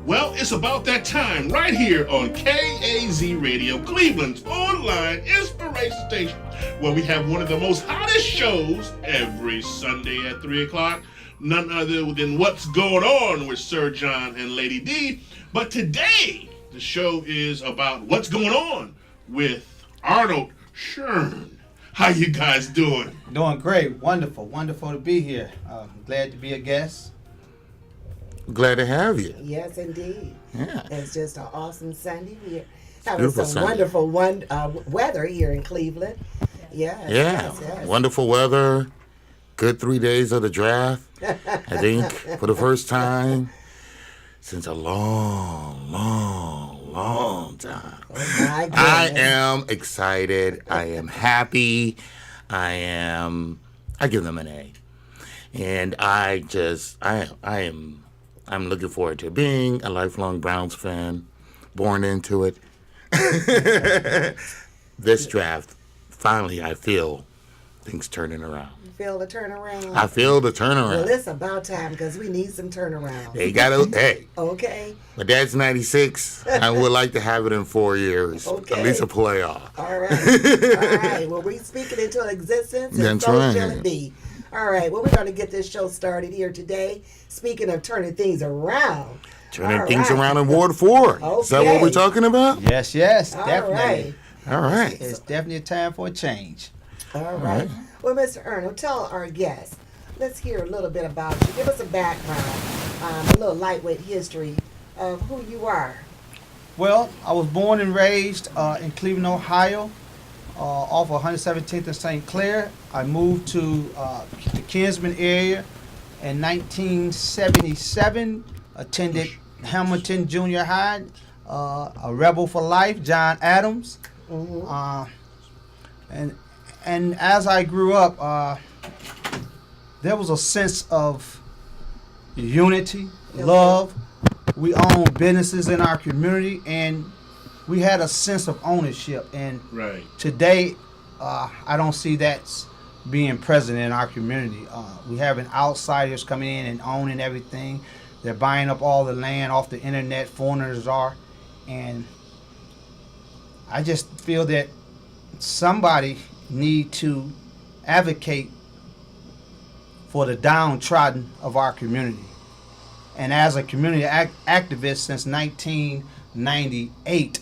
Well, it's about that time right here on KAZ Radio, Cleveland's online inspiration station, where we have one of the most hottest shows every Sunday at 3 o'clock. None other than What's Going On with Sir John and Lady D. But today, the show is about what's going on with Arnold Shurn. How you guys doing? Doing great. Wonderful. Wonderful to be here. Glad to be a guest. Glad to have you. Yes, indeed. Yeah. It's just an awesome Sunday. We're having Beautiful some Sunday. wonderful weather here in Cleveland. Yes, Yeah. yes. Wonderful weather. Good 3 days of the draft. I think for the first time since a long time. Oh, my goodness. I am excited. I am happy. I give them an A. And I'm looking forward to being a lifelong Browns fan, born into it. This draft, finally, I feel things turning around. You feel the turnaround? I feel the turnaround. Well, it's about time because we need some turnaround. They gotta, hey, Okay. my dad's 96. I would like to have it in 4 years, Okay. at least a playoff. All right. All right. Well, we speak it into existence, and That's so right. shall it be. All right. Well, we're going to get this show started here today. Speaking of turning things around. Turning All things right. around in Ward 4. Is that what Okay. we're talking about? Yes, All definitely. right. All right. It's definitely a time for a change. All right. Well, Mr. Arnold, tell our guests. Let's hear a little bit about you. Give us a background, a little lightweight history of who you are. Well, I was born and raised in Cleveland, Ohio, off of 117th and St. Clair. I moved to the Kinsman area in 1977, attended Hamilton Junior High, a rebel for life, John Adams. Mm-hmm. And as I grew up, there was a sense of unity, love. We owned businesses in our community, and we had a sense of ownership. And Right. today, I don't see that being present in our community. We having outsiders coming in and owning everything. They're buying up all the land off the internet. Foreigners are, and I just feel that somebody need to advocate for the downtrodden of our community. And as a community activist since 1998,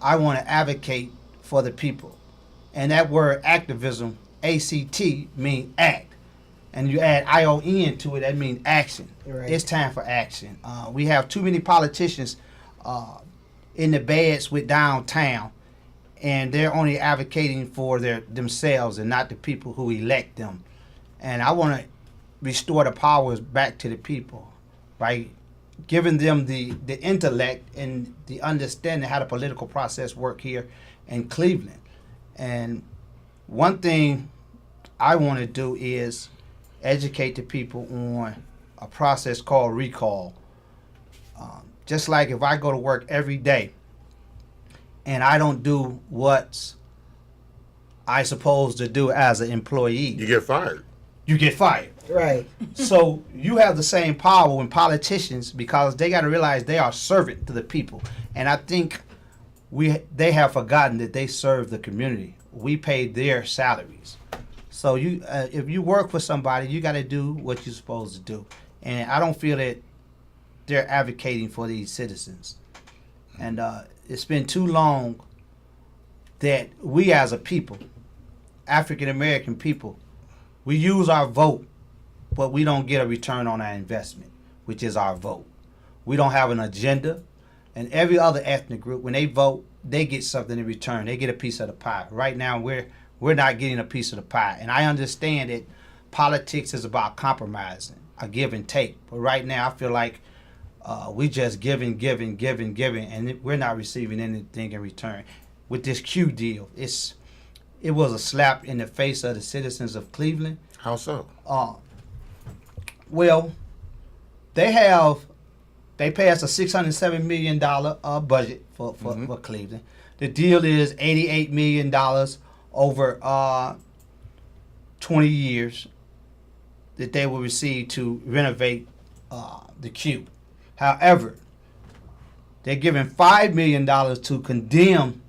I want to advocate for the people. And that word activism, ACT, means act. And you add ION to it, that means action. Right. It's time for action. We have too many politicians in the beds with downtown, and they're only advocating for themselves and not the people who elect them. And I want to restore the powers back to the people by giving them the intellect and the understanding how the political process work here in Cleveland. And one thing I want to do is educate the people on a process called recall. Just like if I go to work every day and I don't do what I supposed to do as an employee, You get fired. you get fired. Right. So you have the same power when politicians, because they got to realize they are servant to the people. And I think they have forgotten that they serve the community. We pay their salaries. So if you work for somebody, you got to do what you're supposed to do. And I don't feel that they're advocating for these citizens. And it's been too long that we as a people, African American people, we use our vote, but we don't get a return on our investment, which is our vote. We don't have an agenda. And every other ethnic group, when they vote, they get something in return. They get a piece of the pie. Right now, we're not getting a piece of the pie. And I understand that politics is about compromising, a give and take. But right now, I feel like we just giving, and we're not receiving anything in return. With this Q deal, it was a slap in the face of the citizens of Cleveland. How so? Well, they passed a $607 million budget for Cleveland. The deal is $88 million over 20 years that they will receive to renovate the Q. However, They're giving $5 million to condemn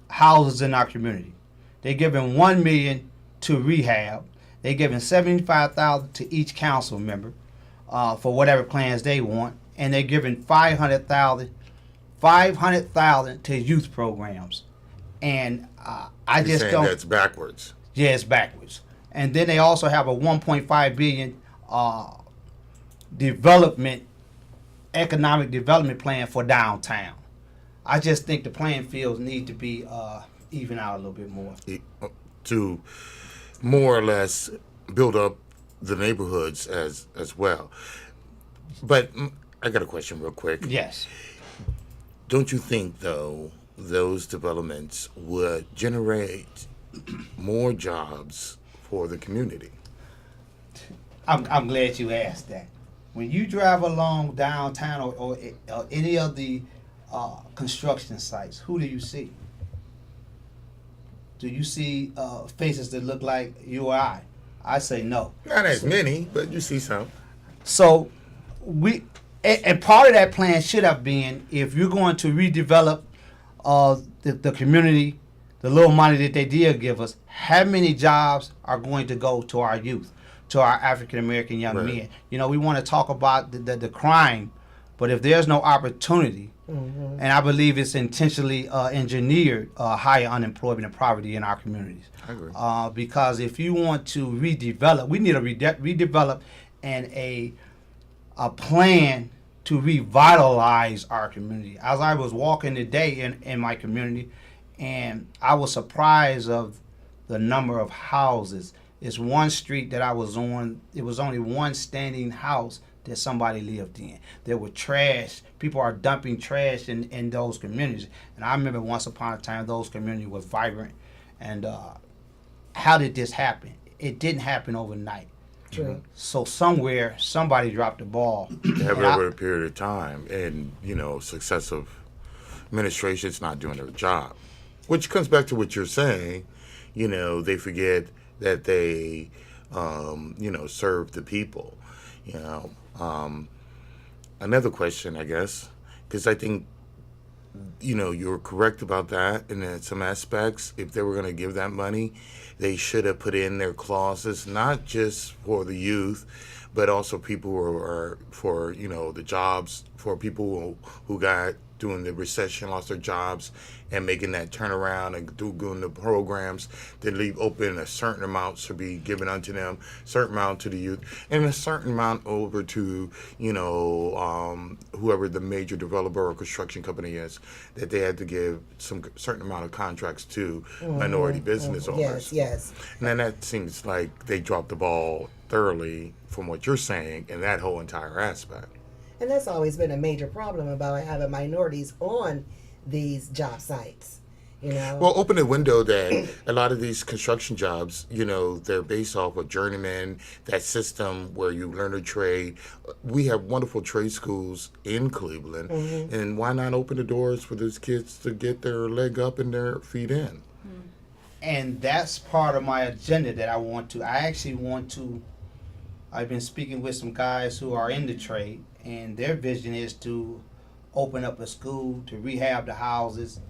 houses in our community. They're giving $1 million to rehab. They're giving $75,000 to each council member for whatever plans they want, and they're giving $500,000 to youth programs. And I You're just saying don't. that's backwards. Yeah, it's backwards. And then they also have a $1.5 billion economic development plan for downtown. I just think the playing fields need to be even out a little bit more. To more or less build up the neighborhoods as well. But I got a question real quick. Yes. Don't you think, though, those developments would generate more jobs for the community? I'm glad you asked that. When you drive along downtown or any of the construction sites, who do you see? Do you see faces that look like you or I? I say no. Not as many, but you see some. So and part of that plan should have been, if you're going to redevelop the community, the little money that they did give us, how many jobs are going to go to our youth, to our African American young men? You know, we want to talk about the crime, but if there's no opportunity, and I believe it's intentionally engineered higher unemployment and poverty in our communities. I agree. Because if you want to redevelop, we need a redevelop and a plan to revitalize our community. As I was walking today in my community, and I was surprised of the number of houses. It's one street that I was on, it was only one standing house that somebody lived in. There were trash. People are dumping trash in those communities. And I remember once upon a time those communities were vibrant. And how did this happen? It didn't happen overnight. True. So somewhere, somebody dropped the ball. Over a period of time, and, successive administrations not doing their job. Which comes back to what you're saying. They forget that they, serve the people. Another question, I guess, because I think, you're correct about that. And in some aspects, if they were going to give that money, they should have put in their clauses, not just for the youth, but also people who are for, the jobs, for people who got during the recession, lost their jobs, and making that turnaround and doing the programs that leave open a certain amount to be given unto them, certain amount to the youth, and a certain amount over to, whoever the major developer or construction company is, that they had to give some certain amount of contracts to minority business owners. Yes. And then that seems like they dropped the ball thoroughly from what you're saying in that whole entire aspect. And that's always been a major problem about having minorities on these job sites, Well, open the window that a lot of these construction jobs, they're based off of journeyman, that system where you learn a trade. We have wonderful trade schools in Cleveland, and why not open the doors for those kids to get their leg up and their feet in? And that's part of my agenda that I've been speaking with some guys who are in the trade, and their vision is to open up a school to rehab the houses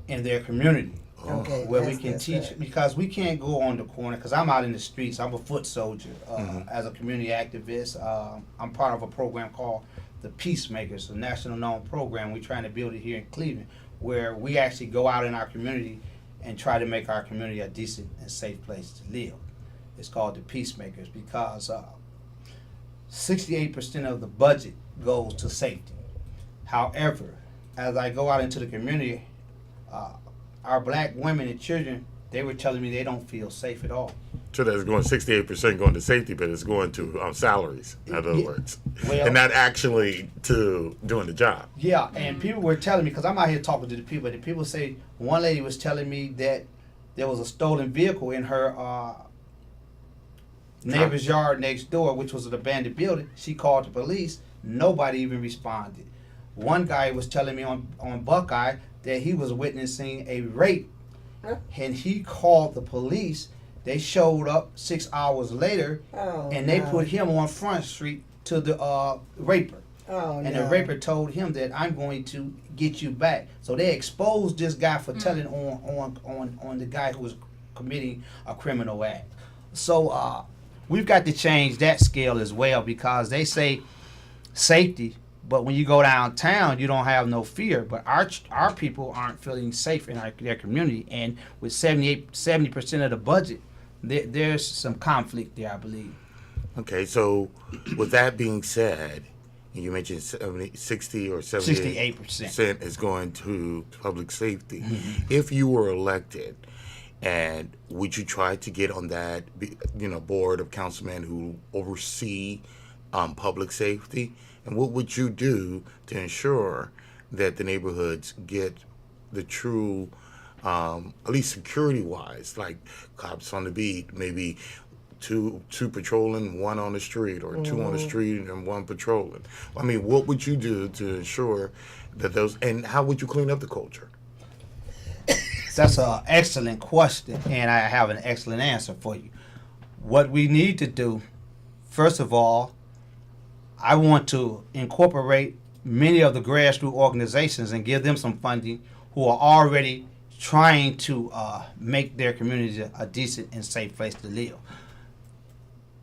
in their community. Okay, Where we can teach, good. because we can't go on the corner, because I'm out in the streets. I'm a foot soldier as a community activist. I'm part of a program called the Peacemakers, a national known program. We're trying to build it here in Cleveland, where we actually go out in our community and try to make our community a decent and safe place to live. It's called the Peacemakers because 68% of the budget goes to safety. However, as I go out into the community, our black women and children, they were telling me they don't feel safe at all. So that's going 68% going to safety, but it's going to salaries, in other words, Well, and not actually to doing the job. Yeah, and people were telling me, because I'm out here talking to the people, and people say, one lady was telling me that there was a stolen vehicle in her neighbor's yard next door, which was an abandoned building. She called the police. Nobody even responded. One guy was telling me on Buckeye that he was witnessing a rape, and he called the police. They showed up 6 hours later, and they put him on Front Street to the raper. Oh, And no. the raper told him that I'm going to get you back. So they exposed this guy for telling on the guy who was committing a criminal act. So we've got to change that scale as well, because they say safety, but when you go downtown, you don't have no fear. But our people aren't feeling safe in their community, and with 70% of the budget, there's some conflict there, I believe. Okay, so with that being said, you mentioned 60 or 78% is going to public safety. If you were elected, and would you try to get on that, board of councilmen who oversee public safety? And what would you do to ensure that the neighborhoods get the true, at least security-wise, like cops on the beat, maybe two patrolling, one on the street, or two on the street and one patrolling? I mean, what would you do to ensure that those, and how would you clean up the culture? That's an excellent question, and I have an excellent answer for you. What we need to do, first of all, I want to incorporate many of the grassroots organizations and give them some funding who are already trying to make their community a decent and safe place to live.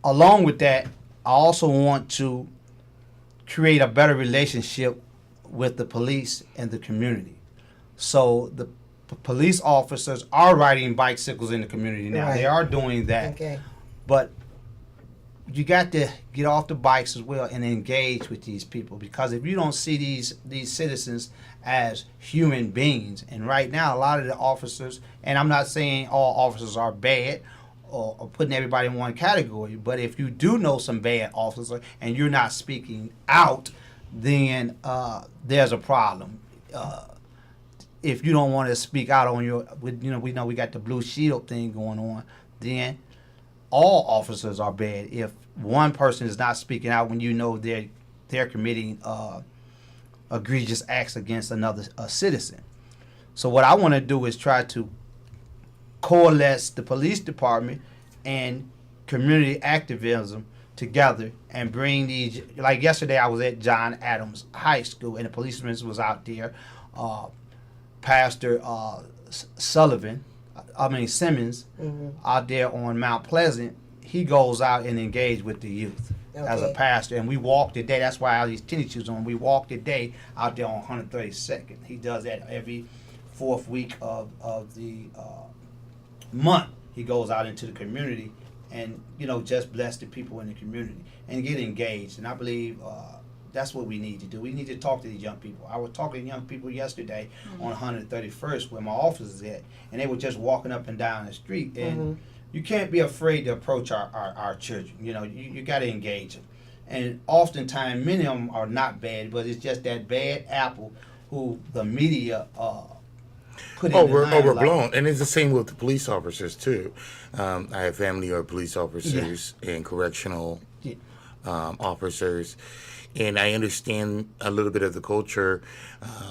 Along with that, I also want to create a better relationship with the police and the community. So the police officers are riding bicycles in the community now. Right. They are doing that. Okay. But you got to get off the bikes as well and engage with these people, because if you don't see these citizens as human beings, and right now a lot of the officers, and I'm not saying all officers are bad or putting everybody in one category, but if you do know some bad officers and you're not speaking out, then there's a problem. If you don't want to speak out on we know we got the blue shield thing going on, then all officers are bad. If one person is not speaking out when you know they're committing egregious acts against another citizen. So what I want to do is try to coalesce the police department and community activism together and bring these. Like yesterday, I was at John Adams High School, and the policeman was out there. Pastor Simmons, out there on Mount Pleasant, he goes out and engage with the youth as a pastor. And we walk the day. That's why I have these tennis shoes on. We walk the day out there on 132nd. He does that every fourth week of the month. He goes out into the community and, just bless the people in the community and get engaged. And I believe that's what we need to do. We need to talk to these young people. I was talking to young people yesterday on 131st where my office is at, and they were just walking up and down the street. And you can't be afraid to approach our children. You got to engage them. And oftentimes, many of them are not bad, but it's just that bad apple who the media put in overblown. And it's the same with the police officers, too. I have family who are police officers and correctional officers. And I understand a little bit of the culture,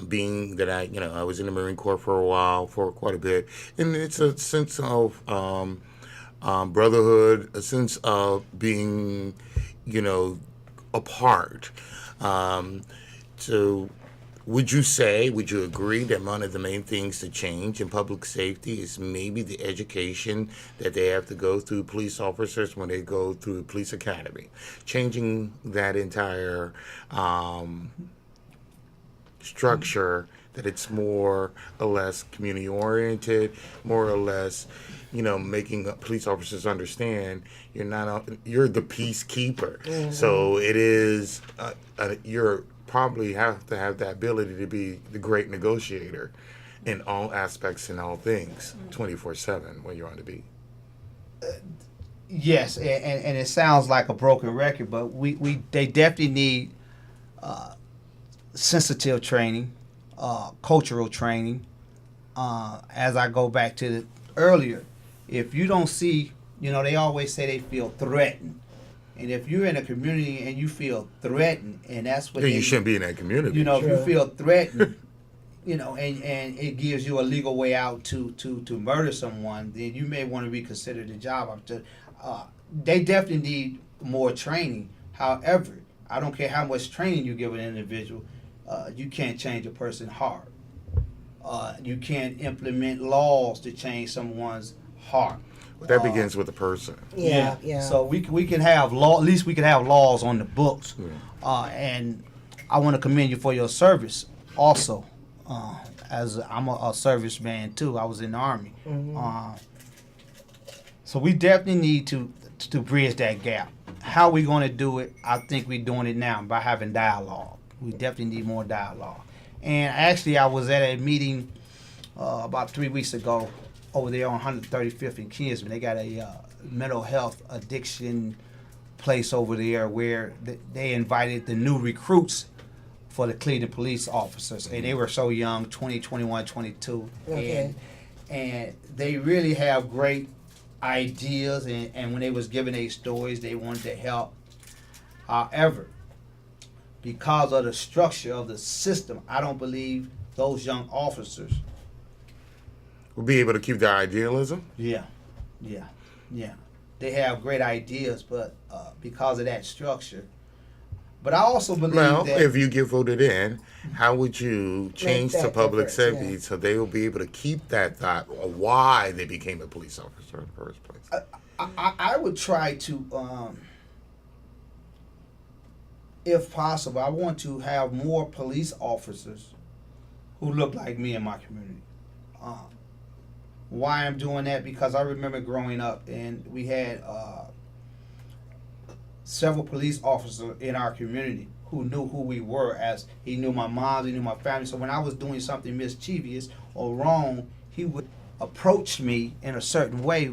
being that I was in the Marine Corps for quite a bit. And it's a sense of brotherhood, a sense of being, apart. So would you agree that one of the main things to change in public safety is maybe the education that they have to go through, police officers, when they go through the police academy? Changing that entire structure, that it's more or less community oriented, more or less, making police officers understand you're the peacekeeper. So it is, you're probably have to have that ability to be the great negotiator in all aspects and all things 24/7 when you're on the beat. Yes, and it sounds like a broken record, but they definitely need sensitive training, cultural training. As I go back to earlier, if you don't see, they always say they feel threatened. And if you're in a community and you feel threatened, and that's what you shouldn't be in that community. If you feel threatened, and it gives you a legal way out to murder someone, then you may want to reconsider the job. They definitely need more training. However, I don't care how much training you give an individual, you can't change a person's heart. You can't implement laws to change someone's heart. But that begins with the person. Yeah. So we can have law. At least we can have laws on the books. And I want to commend you for your service, also. As I'm a serviceman too. I was in the Army. So we definitely need to bridge that gap. How we going to do it? I think we're doing it now by having dialogue. We definitely need more dialogue. And actually, I was at a meeting about 3 weeks ago over there on 135th and Kinsman. They got a mental health addiction place over there where they invited the new recruits for the Cleveland police officers. And they were so young, 20, 21, 22. Okay. And they really have great ideas. And when they was giving their stories, they wanted to help. However, because of the structure of the system, I don't believe those young officers Will be able to keep their idealism. Yeah. They have great ideas, but because of that structure. But I also believe that if you get voted in, how would you change the public safety so they will be able to keep that thought of why they became a police officer in the first place? I would try to, if possible, I want to have more police officers who look like me in my community. Why I'm doing that? Because I remember growing up and we had several police officers in our community who knew who we were. As he knew my mom, he knew my family. So when I was doing something mischievous or wrong, he would approach me in a certain way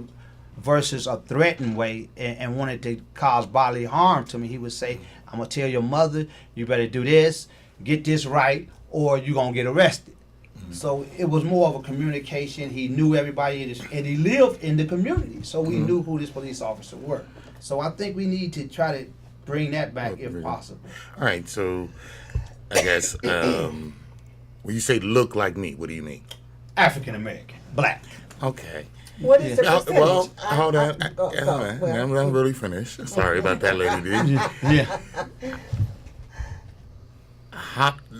versus a threatened way and wanted to cause bodily harm to me. He would say, I'm going to tell your mother, you better do this, get this right, or you're going to get arrested. So it was more of a communication. He knew everybody, and he lived in the community, so we knew who this police officer were. So I think we need to try to bring that back if possible. All right, so I guess when you say look like me, what do you mean? African American, black. Okay. What is the percentage? Well, hold on. Well, I'm really finished. Sorry about that, Lady D. Yeah.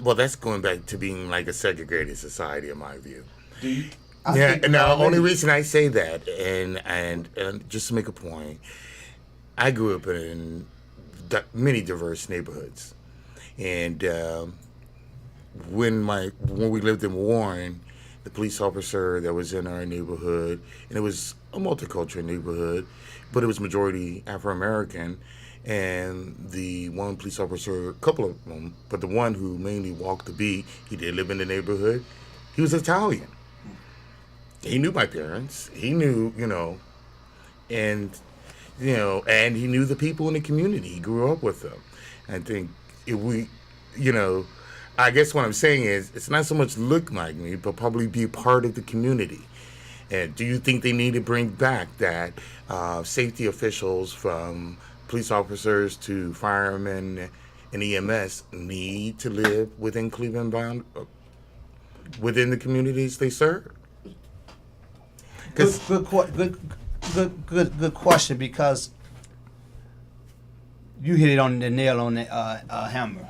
Well, that's going back to being like a segregated society, in my view. I think And the only reason I say that, and just to make a point, I grew up in many diverse neighborhoods, and when we lived in Warren, the police officer that was in our neighborhood, and it was a multicultural neighborhood, but it was majority Afro-American, and the one police officer, a couple of them, but the one who mainly walked the beat, he did live in the neighborhood, he was Italian. He knew my parents. He knew, and he knew the people in the community. He grew up with them. I think if we, I guess what I'm saying is it's not so much look like me, but probably be part of the community. And do you think they need to bring back that safety officials from police officers to firemen and EMS need to live within Cleveland within the communities they serve? Good question, because you hit it on the nail on the hammer.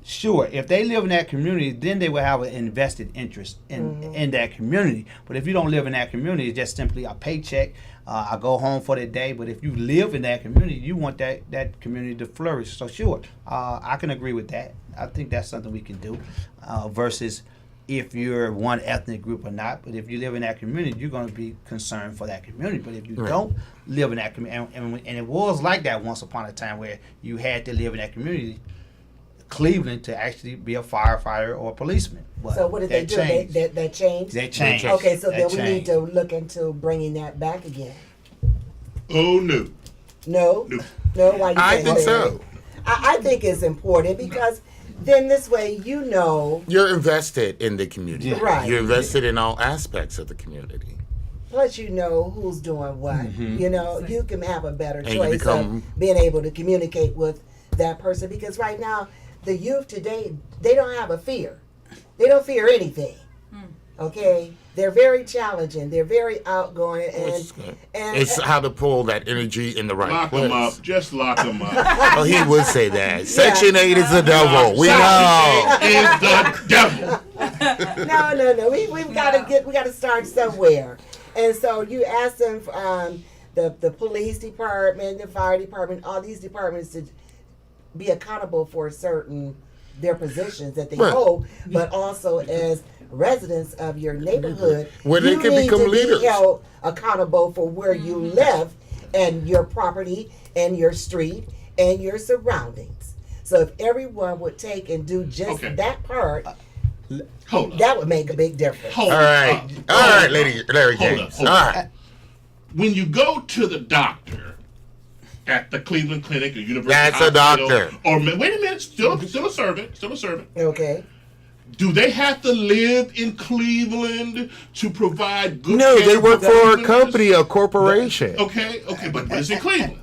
Sure, if they live in that community, then they will have an invested interest in that community. But if you don't live in that community, it's just simply a paycheck. I go home for the day. But if you live in that community, you want that community to flourish. So sure, I can agree with that. I think that's something we can do versus if you're one ethnic group or not. But if you live in that community, you're going to be concerned for that community. But if you don't live in that community, and it was like that once upon a time where you had to live in that community, Cleveland, to actually be a firefighter or a policeman. But so what did they do? They changed? They changed. Okay, so then we need to look into bringing that back again. Oh, no. No? Why you I think so. I think it's important because then this way you're invested in the community. Yeah. Right. You're invested in all aspects of the community. Plus, you know who's doing what. You can have a better choice of being able to communicate with that person, because right now the youth today, they don't have a fear. They don't fear anything. Okay, they're very challenging. They're very outgoing, and It's how to pull that energy in the right Lock place. them up. Just lock them up. Oh, he would say that. Section 8 is the devil. We know. Is the devil. no. We've got to start somewhere, and so you ask them, the police department, the fire department, all these departments to be accountable for their positions that they Right. hold, but also as residents of your neighborhood, Where they you can need become to leaders. be held accountable for where you live and your property and your street and your surroundings. So if everyone would take and do just Okay. that part, Hold up. that would make a big difference. Hold All right. up. All right, Hold Larry up. James. Hold All up. right. When you go to the doctor at the Cleveland Clinic or University That's a Hospital, doctor. or wait a minute, still a servant. Okay. Do they have to live in Cleveland to provide good No, care they work for a customers? company, a corporation. Okay, but it's in Cleveland.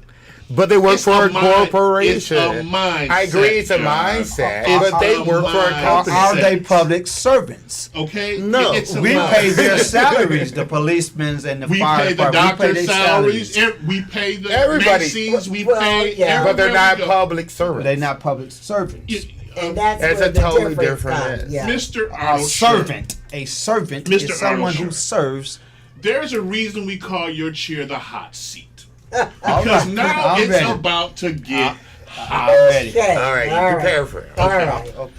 But they work It's for a a mind- corporation. it's a mindset, I agree, it's a John. mindset. It's But they a work for a mindset. company. Are they public servants? Okay, No, it's a We mindset. pay their salaries, the policemen's and the We fire pay the department. We pay doctor's their salaries. We pay the Everybody. Macy's. We Well, pay. yeah. But they're everywhere not we go. public servants. They're not public servants. And that's That's where a the totally difference different comes. is. Yeah. Mr. A Arnold servant. A servant Mr. is someone Arnold who Shurn. serves. There's a reason we call your chair the hot seat. All Because right, now I'm it's ready. about to get hot. I'm ready. Okay. All right, All you right. prepare for it. All Okay. right. Okay.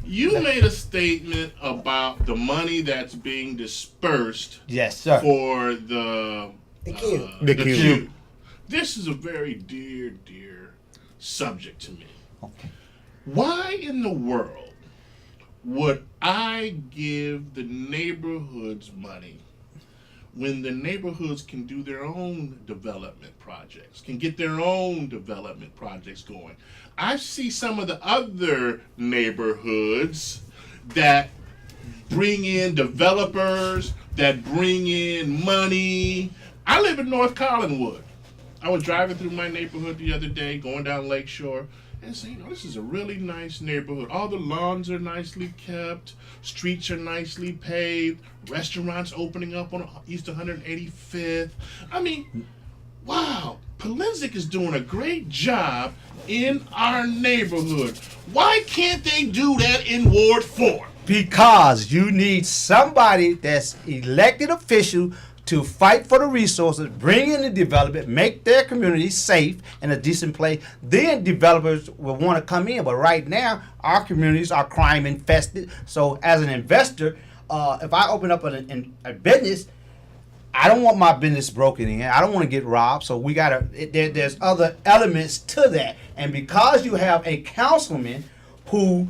You made a statement about the money that's being dispersed Yes, sir. for the Q. The Q. This is a very dear subject to me. Okay. Why in the world would I give the neighborhoods money when the neighborhoods can do their own development projects, can get their own development projects going? I see some of the other neighborhoods that bring in developers, that bring in money. I live in North Collinwood. I was driving through my neighborhood the other day, going down Lakeshore, and saying, this is a really nice neighborhood. All the lawns are nicely kept, streets are nicely paved, restaurants opening up on East 185th. I mean, wow, Polynesic is doing a great job in our neighborhood. Why can't they do that in Ward 4? Because you need somebody that's elected official to fight for the resources, bring in the development, make their community safe and a decent place. Then developers will want to come in. But right now, our communities are crime infested. So as an investor, if I open up a business, I don't want my business broken in. I don't want to get robbed. So we gotta. There's other elements to that. And because you have a councilman who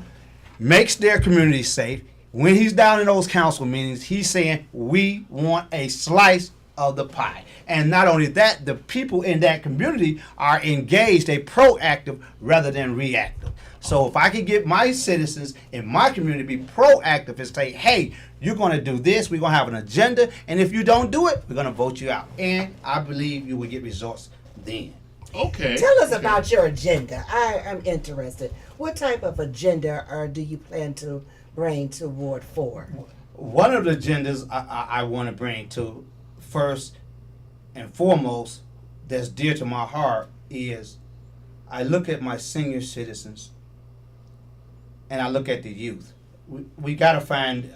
makes their community safe, when he's down in those council meetings, he's saying, we want a slice of the pie. And not only that, the people in that community are engaged, they proactive rather than reactive. So if I can get my citizens in my community to be proactive and say, hey, you're going to do this, we're going to have an agenda, and if you don't do it, we're going to vote you out. And I believe you will get results then. Okay. Tell us about your agenda. I am interested. What type of agenda do you plan to bring to Ward 4? One of the agendas I want to bring to first and foremost that's dear to my heart is I look at my senior citizens and I look at the youth. We got to find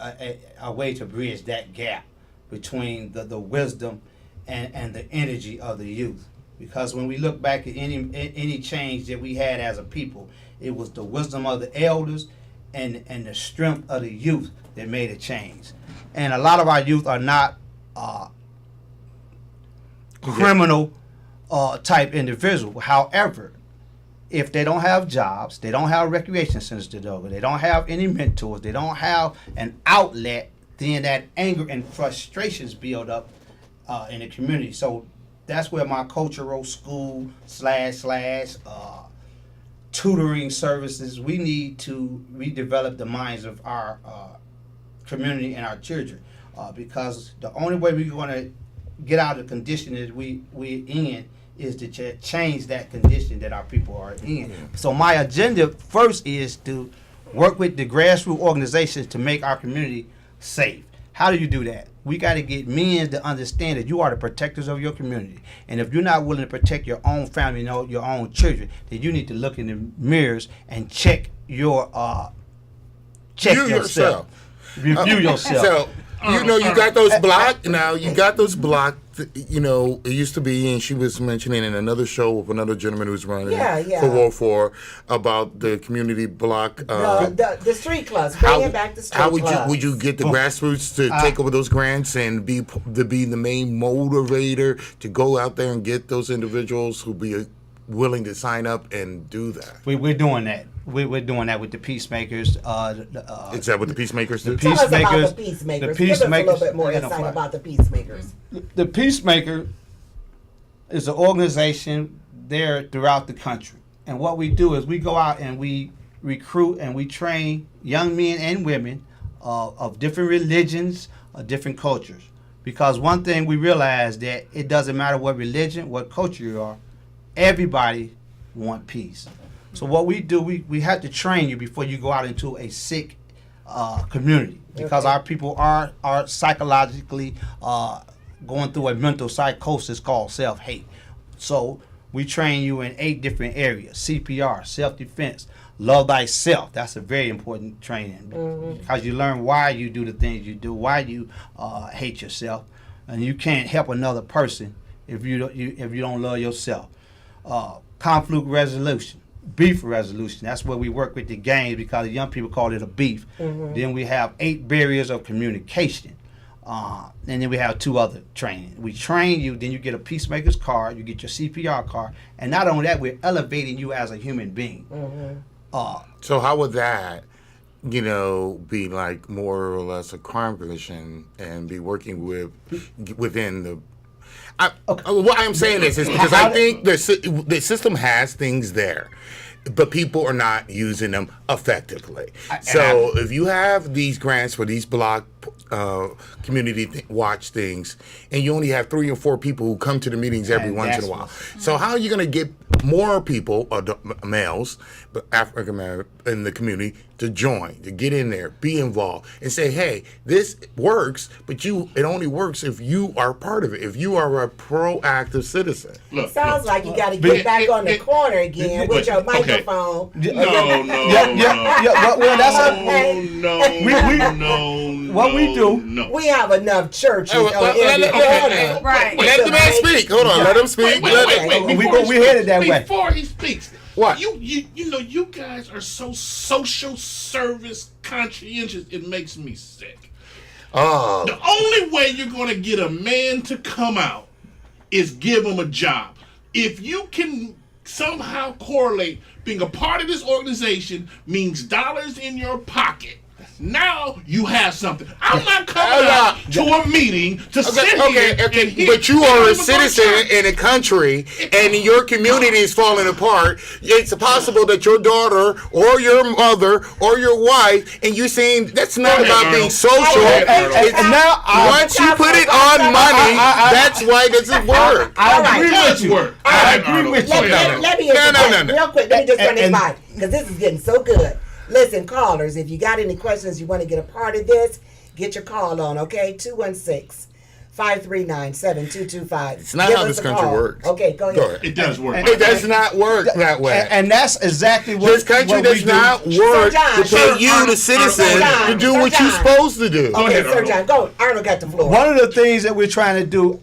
a way to bridge that gap between the wisdom and the energy of the youth. Because when we look back at any change that we had as a people, it was the wisdom of the elders and the strength of the youth that made a change. And a lot of our youth are not criminal type individual. However, if they don't have jobs, they don't have recreation centers to go, they don't have any mentors, they don't have an outlet, then that anger and frustrations build up in the community. So that's where my cultural school / tutoring services, we need to redevelop the minds of our community and our children, because the only way we're going to get out of the condition that we're in is to change that condition that our people are in. So my agenda first is to work with the grassroots organizations to make our community safe. How do you do that? We got to get men to understand that you are the protectors of your community. And if you're not willing to protect your own family, your own children, then you need to look in the mirrors and check yourself. Review yourself. So, you got those blocked. Now, you got those blocked. It used to be, and she was mentioning in another show with another gentleman who's running for Aurthor about the community block. The street clubs. Bringing back the street clubs. How would you get the grassroots to take over those grants and be the main motivator to go out there and get those individuals who be willing to sign up and do that? We're doing that. We're doing that with the peacemakers. Is that what the peacemakers do? Tell us about the peacemakers. Give us a little bit more insight about the peacemakers. The peacemaker is an organization there throughout the country. And what we do is we go out and we recruit and we train young men and women of different religions, different cultures. Because one thing we realize that it doesn't matter what religion, what culture you are, everybody want peace. So what we do, we have to train you before you go out into a sick community, because our people are psychologically going through a mental psychosis called self-hate. So we train you in 8 different areas: CPR, self-defense, love thyself. That's a very important training, because you learn why you do the things you do, why you hate yourself, and you can't help another person if you don't love yourself. Conflict resolution. Beef resolution. That's where we work with the gangs, because the young people call it a beef. Then we have 8 barriers of communication. And then we have 2 other training. We train you, then you get a peacemaker's card, you get your CPR card, and not only that, we're elevating you as a human being. So how would that, be like more or less a crime commission and be working within the... What I'm saying is because I think the system has things there, but people are not using them effectively. So if you have these grants for these block community watch things, and you only have 3 or 4 people who come to the meetings every once in a while, so how are you going to get more people, males, but African American in the community, to join, to get in there, be involved, and say, hey, this works, but it only works if you are part of it, if you are a proactive citizen. It sounds like you got to get back on the corner again with your microphone. No. What we do, we have enough churches. Let the man speak. Hold on, let him speak. We headed that way. Before he speaks, what? You guys are so social service conscientious, it makes me sick. Oh. The only way you're going to get a man to come out is give him a job. If you can somehow correlate being a part of this organization means dollars in your pocket, now you have something. I'm not coming out to a meeting to sit here and hear. But you are a citizen in a country, and your community is falling apart. It's possible that your daughter or your mother or your wife, and you're saying that's not about being social. Once you put it on money, that's why it doesn't work. I agree with you. I agree with you. Let me real quick. Let me just run this by, because this is getting so good. Listen, callers, if you got any questions, you want to get a part of this, get your call on, okay? 216-539-7225. It's not how this country works. Okay, go ahead. It does work. It does not work that way. And that's exactly what this country does not work to pay you, the citizen, to do what you're supposed to do. Okay, Sir John, go. Arnold got the floor. One of the things that we're trying to do,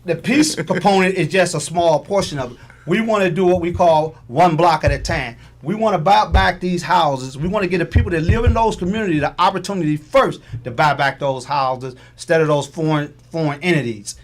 the peace component is just a small portion of it. We want to do what we call one block at a time. We want to buy back these houses. We want to get the people that live in those communities the opportunity first to buy back those houses instead of those foreign entities.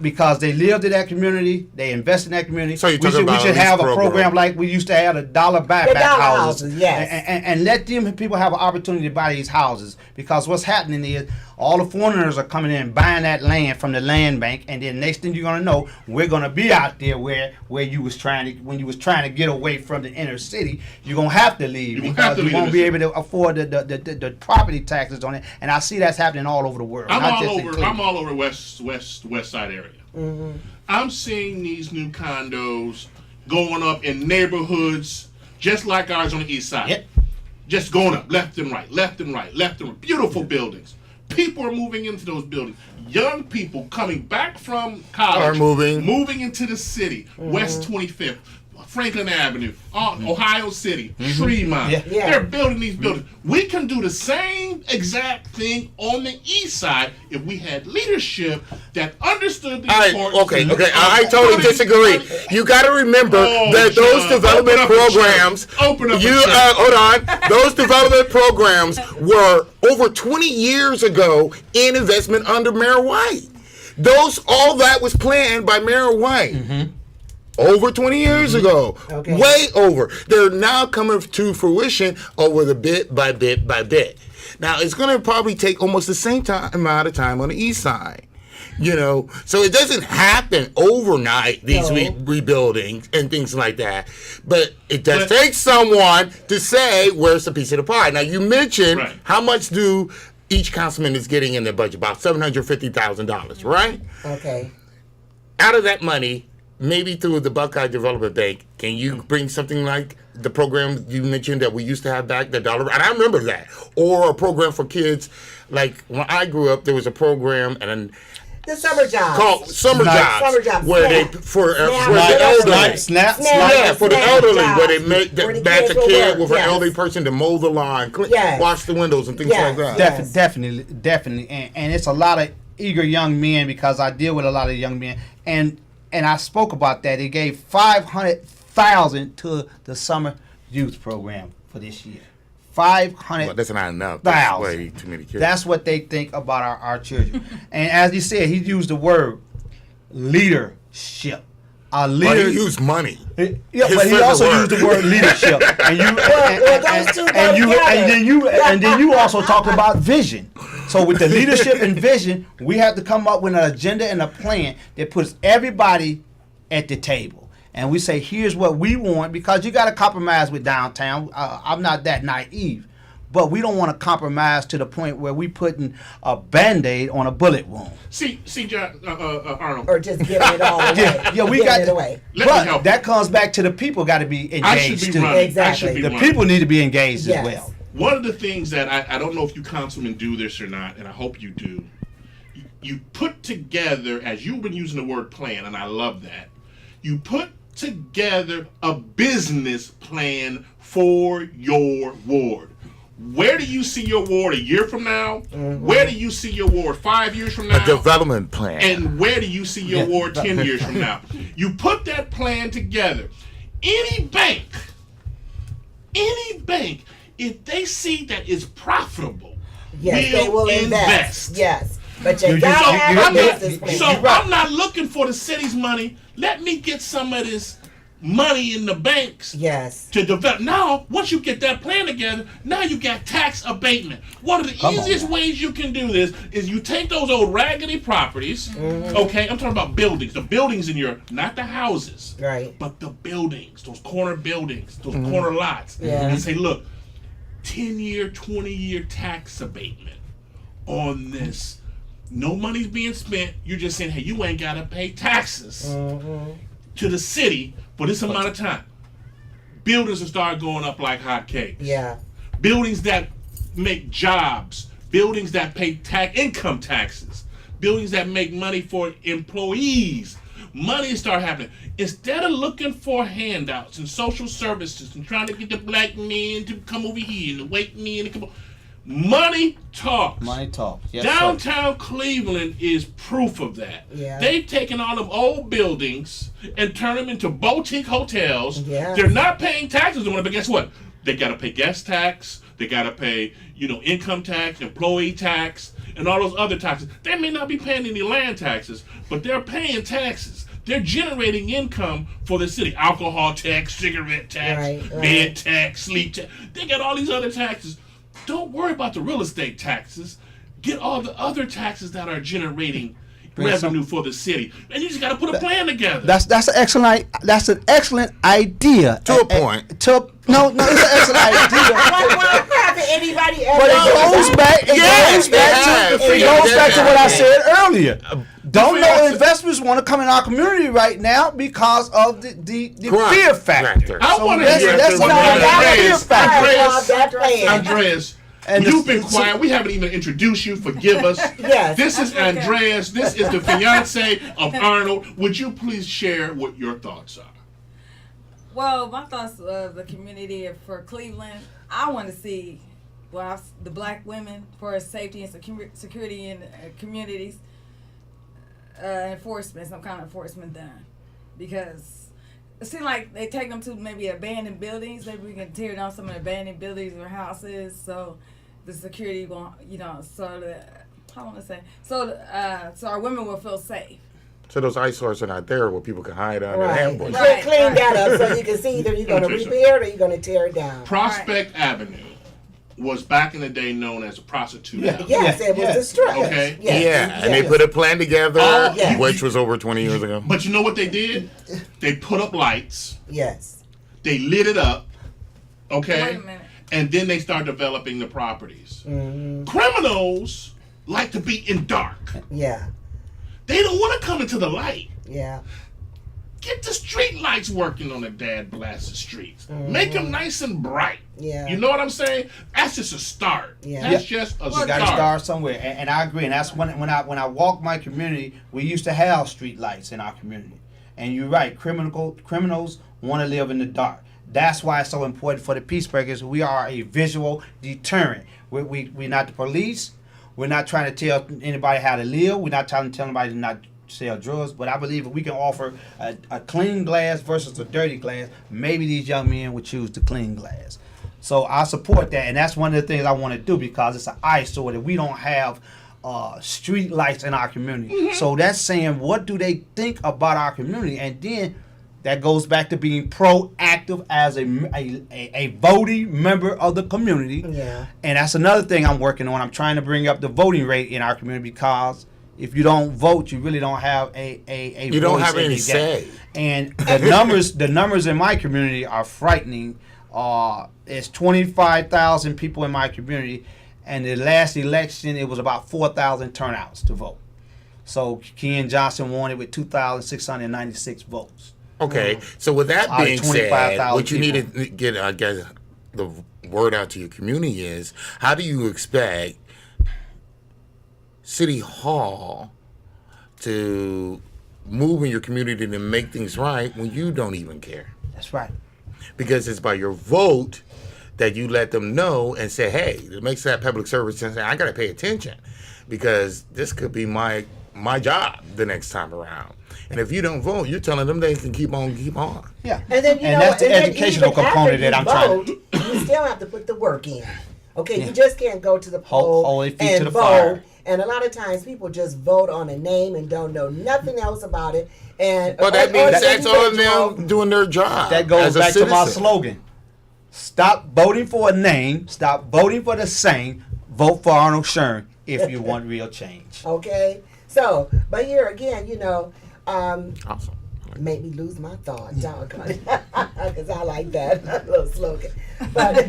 Because they lived in that community, they invest in that community. So we should have a program like we used to have, $1 buyback houses. Yes. And let them people have an opportunity to buy these houses. Because what's happening is all the foreigners are coming in and buying that land from the land bank, and then next thing you're gonna know, we're gonna be out there where you was trying to get away from the inner city. You're gonna have to leave because you won't be able to afford the property taxes on it. And I see that's happening all over the world. I'm all over West Side area. I'm seeing these new condos going up in neighborhoods just like ours on the east side. Yep. Just going up left and right, left and right, left and right. Beautiful buildings. People are moving into those buildings. Young people coming back from college Are moving into the city. West 25th, Franklin Avenue, Ohio City, Fremont. Yeah. They're building these buildings. We can do the same exact thing on the east side if we had leadership that understood the importance. Okay. I totally disagree. You got to remember that those John, development open up a programs. church. Open up a church. Hold on. Those development programs were over 20 years ago in investment under Mayor White. All that was planned by Mayor White. Over 20 years ago. Okay. Way over. They're now coming to fruition over the bit by bit by bit. Now, it's going to probably take almost the same amount of time on the east side. So it doesn't happen overnight, these rebuildings and things like that. But it does take someone to say, where's the piece of the pie? Now, you mentioned how much do each councilman is getting in their budget? About $750,000, right? Okay. Out of that money, maybe through the Buckeye Development Bank, can you bring something like the program you mentioned that we used to have back, the dollar? And I remember that. Or a program for kids. Like when I grew up, there was a program the summer jobs. called Summer Jobs. Where Snap. they for Snap. the elderly. Snap. Yeah, for the elderly, jobs. where they make Where the match a kids will kid work, with an elderly person to mow the lawn, wash the windows, and things like that. Yes. Definitely, and it's a lot of eager young men because I deal with a lot of young men, and I spoke about that. They gave $500,000 to the summer youth program for this year. $500,000. Well, that's not enough. That's way too many kids. That's what they think about our children. And as he said, he used the word leadership. Our But leader. he used money. Yeah, but he also used the word leadership, and then you also talked about vision. So with the leadership and vision, we have to come up with an agenda and a plan that puts everybody at the table. And we say, here's what we want, because you got to compromise with downtown. I'm not that naive, but we don't want to compromise to the point where we putting a Band-Aid on a bullet wound. See, John, Arnold. Or just giving it all away. Yeah, we got it away. But that comes back to the people got to be engaged. I should be too. running. Exactly. The people need to be engaged as well. One of the things that I don't know if you councilmen do this or not, and I hope you do, you put together, as you've been using the word plan, and I love that, you put together a business plan for your ward. Where do you see your ward a year from now? Where do you see your ward 5 years from now? A development plan. And where do you see your ward 10 years from now? You put that plan together. Any bank, if they see that it's profitable, they will invest. Yes. But you gotta have a business plan. So I'm not looking for the city's money. Let me get some of this money in the banks to develop. Now, once you get that plan together, now you got tax abatement. One of the easiest ways you can do this is you take those old raggedy properties, okay, I'm talking about buildings, the buildings in your, not the houses, but the buildings, those corner buildings, those corner lots, and say, look, 10-year, 20-year tax abatement on this. No money's being spent. You're just saying, hey, you ain't got to pay taxes to the city for this amount of time. Buildings will start going up like hotcakes. Yeah. Buildings that make jobs. Buildings that pay income taxes. Buildings that make money for employees. Money start happening. Instead of looking for handouts and social services and trying to get the black men to come over here and the white men to come over. Money talks. Money talks. Yes, Downtown Cleveland is proof of that. Yeah. They've taken all them old buildings and turned them into boutique hotels. Yeah. They're not paying taxes on it, but guess what? They got to pay guest tax. They got to pay, income tax, employee tax, and all those other taxes. They may not be paying any land taxes, but they're paying taxes. They're generating income for the city. Alcohol tax, cigarette tax, bed tax, sleep tax. They got all these other taxes. Don't worry about the real estate taxes. Get all the other taxes that are generating revenue for the city, and you just got to put a plan together. That's an excellent idea. To a point. No, it's an excellent idea. Why anybody ever? But it goes back. It goes back to what I said earlier. Don't know investors want to come in our community right now because of the fear factor. I want to hear that's not a fear factor. Andreas, And You've been quiet. We haven't even introduced you. Forgive us. Yes. This is Andreas. This is the fiance of Arnold. Would you please share what your thoughts are? Well, my thoughts of the community for Cleveland, I want to see, the black women for safety and security in communities, enforcement, some kind of enforcement done. Because it seems like they take them to maybe abandoned buildings. Maybe we can tear down some of the abandoned buildings or houses so the security won't, so that, I want to say, so our women will feel safe. So those eyesores are not there where people can hide under Right. ambush. Right. Clean that up so you can see either you're going to repair it or you're going to tear it down. Prospect Avenue was back in the day known as a prostitute alley. Yes, it was the stretch. Okay. Yes. Yeah, and they put a plan together, yes. which was over 20 years ago. But you know what they did? They put up lights. Yes. They lit it up. Okay. Wait a minute. And then they start developing the properties. Mm-hmm. Criminals like to be in dark. Yeah. They don't want to come into the light. Yeah. Get the street lights working on the dad blasted streets. Make them nice and bright. Yeah. You know what I'm saying? That's just a start. Yeah. That's just a You start. got to start somewhere, and I agree. And that's when I walk my community, we used to have street lights in our community. And you're right, criminals want to live in the dark. That's why it's so important for the peacemakers. We are a visual deterrent. We're not the police. We're not trying to tell anybody how to live. We're not trying to tell anybody to not sell drugs. But I believe if we can offer a clean glass versus a dirty glass, maybe these young men would choose the clean glass. So I support that, and that's one of the things I want to do because it's an eyesore that we don't have street lights in our community. So that's saying, what do they think about our community? And then that goes back to being proactive as a voting member of the community. Yeah. And that's another thing I'm working on. I'm trying to bring up the voting rate in our community because if you don't vote, you really don't have a You don't voice have in any the say. game. And the numbers in my community are frightening. It's 25,000 people in my community, and the last election it was about 4,000 turnouts to vote. So Ken Johnson won it with 2,696 votes. Okay, so with that Out of being said, 25,000 what you need people. to get, I guess, the word out to your community is, how do you expect City Hall to move in your community to make things right when you don't even care? That's right. Because it's by your vote that you let them know and say, hey, it makes that public service and say, I got to pay attention because this could be my job the next time around. And if you don't vote, you're telling them they can keep on. Yeah. And then that's the educational component that I'm trying to. You still have to put the work in. Okay, you just can't go to the poll Hold their feet and to the vote. fire. And a lot of times people just vote on a name and don't know nothing else about it. And Well, that or means the that's on individual- them doing their job. That goes as a back to my citizen. slogan. Stop voting for a name. Stop voting for the same. Vote for Arnold Shurn if you want real change. Okay, so but here again, Awesome. made me lose my thought, because I like that little slogan. But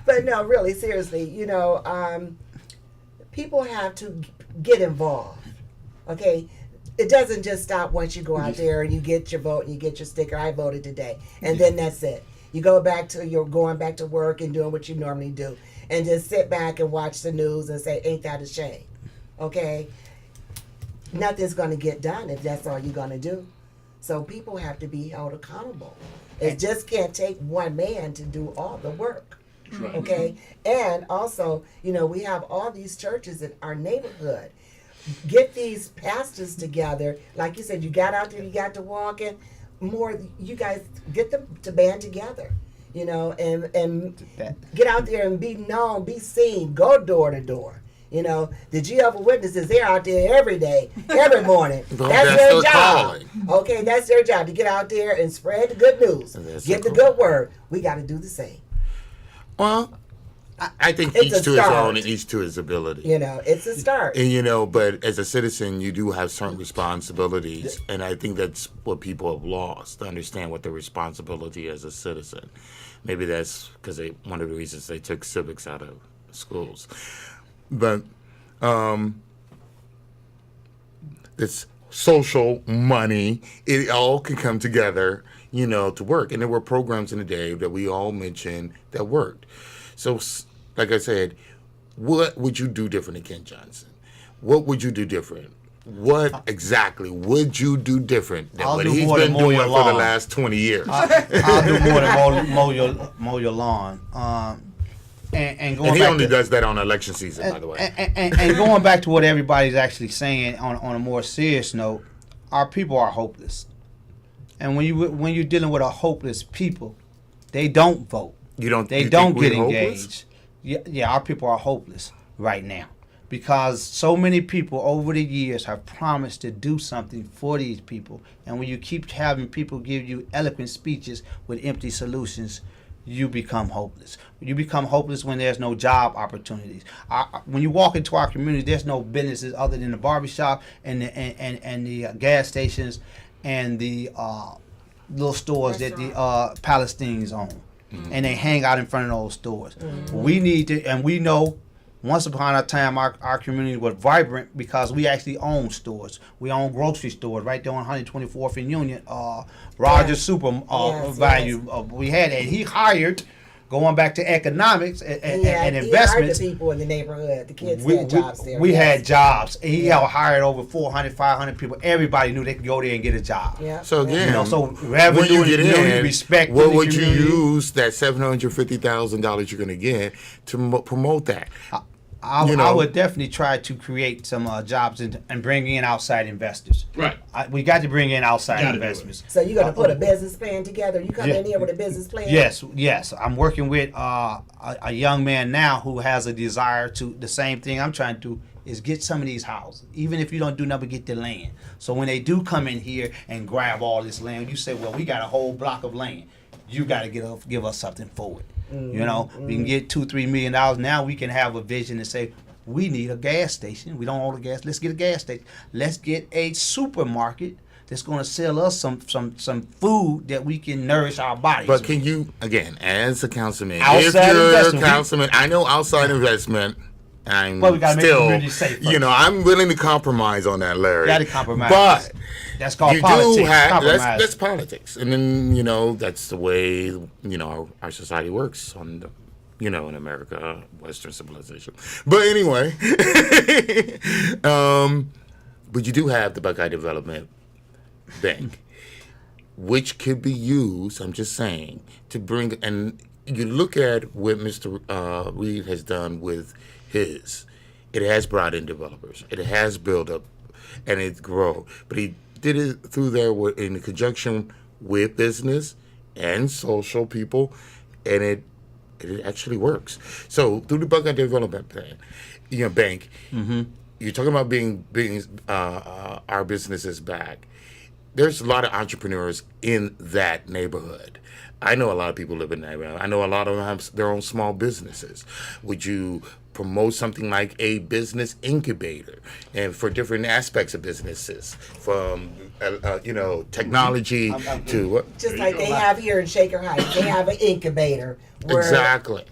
but no, really, seriously, people have to get involved. Okay, it doesn't just stop once you go out there and you get your vote and you get your sticker. I voted today, and then that's it. You go back to you're going back to work and doing what you normally do, and just sit back and watch the news and say, "Ain't that a shame?" Okay. Nothing's going to get done if that's all you're going to do. So people have to be held accountable. It just can't take one man to do all the work. Right. Okay? And also, we have all these churches in our neighborhood. Get these pastors together. Like you said, you got out there, you got to walking. More, you guys get them to band together, and get out there and be known, be seen, go door to door. The Jehovah's Witnesses, they're out there every day, every morning. Well, that's that's their their job. calling. Okay, that's their job, to get out there and spread the good news. That's Get their the good word. We got to do the same. Well, I think It's each a to his start. own and each to his ability. It's a start. And but as a citizen, you do have certain responsibilities, and I think that's what people have lost, to understand what their responsibility as a citizen. Maybe that's because one of the reasons they took civics out of schools. But this social money, it all can come together, to work. And there were programs in the day that we all mentioned that worked. So like I said, what would you do different than Ken Johnson? What would you do different? What exactly would you do different than I'll what do he's more been than mow doing your for the lawn. last 20 years? I'll do more than mow your lawn. And going And he back only to, does that on election season, by the way. and going back to what everybody's actually saying on a more serious note, our people are hopeless. And when you're dealing with a hopeless people, they don't vote. They don't get engaged. Yeah, our people are hopeless right now because so many people over the years have promised to do something for these people. And when you keep having people give you eloquent speeches with empty solutions, you become hopeless. You become hopeless when there's no job opportunities. When you walk into our community, there's no businesses other than the barbershop and the gas stations and the little stores that the Palestinians own. Mm-hmm. And they hang out in front of those stores. Mm-hmm. We need to, and we know once upon a time our community was vibrant because we actually own stores. We own grocery stores right there on 124th and Union. Rogers Super Value. We had, and he hired, going back to economics and investments. He hired the people in the neighborhood. The kids had jobs there. We had jobs. He hired over 400, 500 people. Everybody knew they could go there and get a job. Yeah. So again, revenue, when you get in, respect. What would you use that $750,000 you're going to get to promote that? I would definitely try to create some jobs and bring in outside investors. Right. We got to bring in outside investors. So you're going to put a business plan together? You come in here with a business plan? Yes. I'm working with a young man now who has a desire to, the same thing I'm trying to do, is get some of these houses. Even if you don't do nothing, get the land. So when they do come in here and grab all this land, you say, well, we got a whole block of land. You got to give us something for it. Mm-hmm. We can get $2-3 million. Now we can have a vision and say, we need a gas station. We don't own a gas. Let's get a gas station. Let's get a supermarket that's going to sell us some food that we can nourish our bodies. But can you, again, as a councilman, outside investment, councilman, I know outside investment. I'm we gotta still, make the community safe first. I'm willing to compromise on that, Larry. Got to compromise. But that's called you politics. do have that's politics, and then that's the way our society works on the, in America, Western civilization. But anyway, but you do have the Buckeye Development Bank, which could be used. I'm just saying to bring, and you look at what Mr. Reed has done with his. It has brought in developers. It has built up, and it's grown. But he did it through there in conjunction with business and social people, and it actually works. So through the Buckeye Development Plan, Bank, mm-hmm. You're talking about being our businesses back. There's a lot of entrepreneurs in that neighborhood. I know a lot of people live in that neighborhood. I know a lot of them have their own small businesses. Would you promote something like a business incubator and for different aspects of businesses, from technology to just like they have here in Shaker Heights, they have an incubator where exactly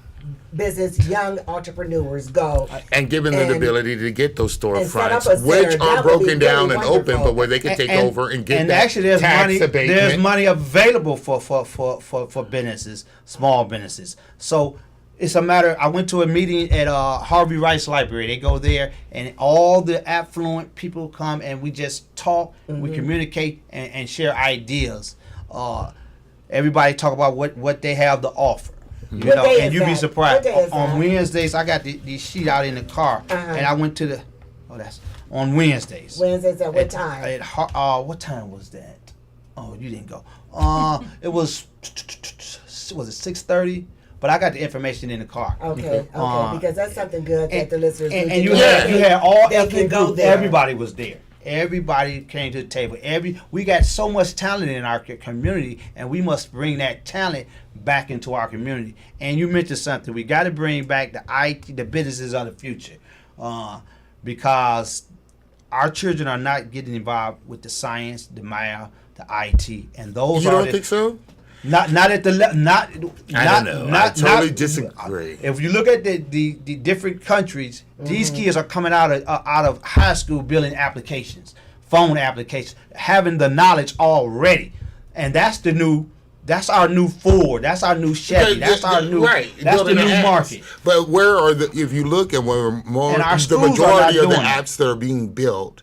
young entrepreneurs go and giving them the ability to get those storefronts, which are broken down and open, but where they can take over and get that actually there's tax money. abatement. There's money available for businesses, small businesses. So it's a matter. I went to a meeting at Harvey Rice Library. They go there, and all the affluent people come, and we just talk. Mm-hmm. We communicate and share ideas. Everybody talk about what they have to offer. And you'd be surprised. On Wednesdays, I got the sheet out in the car, and I went to the. That's on Wednesdays. Wednesdays at what time? What time was that? Oh, you didn't go. It was it 6:30? But I got the information in the car. Okay, because that's something good that the listeners need to you know. had all they can go there. Everybody was there. Everybody came to the table. We got so much talent in our community, and we must bring that talent back into our community. And you mentioned something. We got to bring back the IT, the businesses of the future, because our children are not getting involved with the science, the math, the IT, and those. You don't think so? Not at the not. I don't know. I totally disagree. If you look at the different countries, these kids are coming out of high school building applications, phone applications, having the knowledge already, and that's the new That's our new Ford. That's our new Chevy. That's our new. Right. That's the new apps. market. But where are the? If you look at where more, And our the schools are majority not of the doing it. apps that are being built